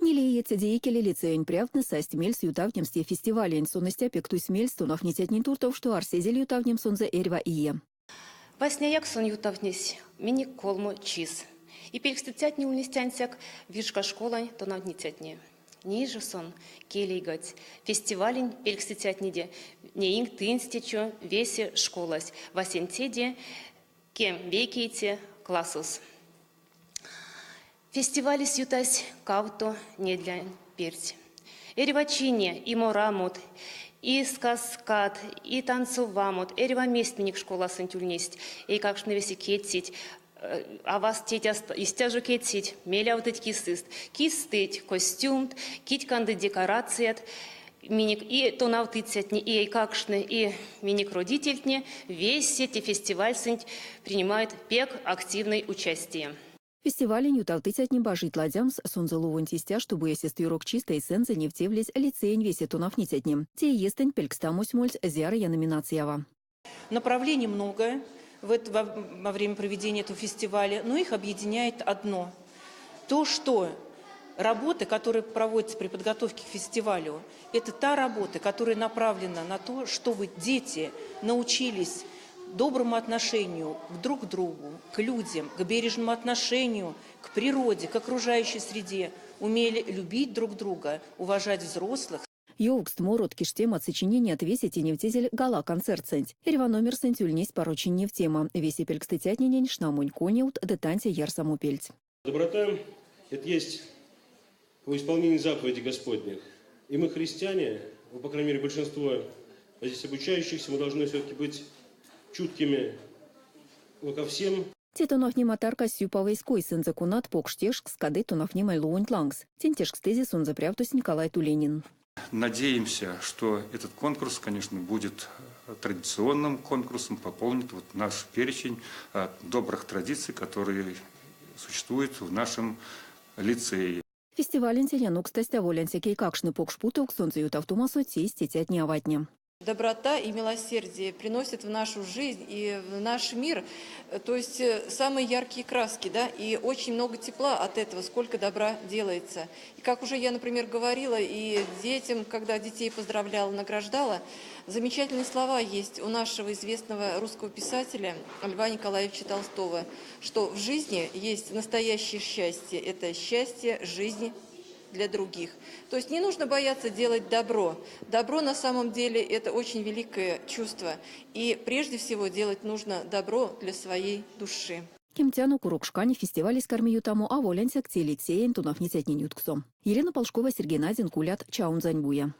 Нилеец деятели лицеен прявдны састь мельс ютавнемсте фестивален сонностяпек тусь мельс тунах нитятнин туртов, что арсезель ютавнем сонзе эрва ие. Васняяк сон ютавнесь, мини колмо чиз. И перекстытятни унестянсяк вишка школа то навнитятни. Ниже сон келейгать. Фестивалень перекстытятниде. Не инг тынстечу весе школась. Васентеде кем векейте классус. Фестивали сютась кавто не для перть. Эревачине и морамут, и сказкат, и танцувамут, эрева местменник школа сантюльнесть, и как ж навеси кетсить, а вас тетя истяжу кетсить, меля вот эти кистыст, кистыть костюм, кить канды декорацият, миник и то навтыцятни, и какшны, и миник родительтни, весь эти фестиваль сынть принимают пек активное участие. Фестивален юталтыцят не бажит ладямс сонзеловын тестя, чтобы если стюрок чисто и сенза не втевлись лицеен весе тунав нитятнем. Те естень пелькстамусь мольц зяра я номинациява. Направлений много во время проведения этого фестиваля, но их объединяет одно. То, что работа, которая проводится при подготовке к фестивалю, это та работа, которая направлена на то, чтобы дети научились доброму отношению друг к другу, к людям, к бережному отношению, к природе, к окружающей среде, умели любить друг друга, уважать взрослых. Йоукст морот киштем от сочинения отвесите невтезель гала концерт сенть. Эрва номер сентюльнесть порочень в тема. Весе пелькстытятненень шнамунь конеут детанте яр самопельць. Доброта – это есть по исполнению заповедей Господних. И мы, христиане, по крайней мере большинство здесь обучающихся, мы должны все-таки быть чуткими ко всем. Тетонов нематарка сюпавый ской сензакунат покштешк скады тонов немай луонт лангс. Тентешк стези сонзапрявтус Николай Туленин. Надеемся, что этот конкурс, конечно, будет традиционным конкурсом, пополнит наш перечень добрых традиций, которые существуют в нашем лицее. Фестиваль интелянук стастя волянсякей какшны покшпуток сонзают автомасу тесте тятня ватня. Доброта и милосердие приносят в нашу жизнь и в наш мир, то есть самые яркие краски, да, и очень много тепла от этого, сколько добра делается. И как уже я, например, говорила, и детям, когда детей поздравляла, награждала, замечательные слова есть у нашего известного русского писателя Льва Николаевича Толстого, что в жизни есть настоящее счастье, это счастье жизни для других. То есть не нужно бояться делать добро. Добро на самом деле это очень великое чувство. И прежде всего делать нужно добро для своей души. Кемтяну курокшкани фестивале скормию тому, а волянсяк телицеен тунав нитятнин ютксом. Елена Полшкова, Сергей Надин, Кулят, Чаун Заньбуя.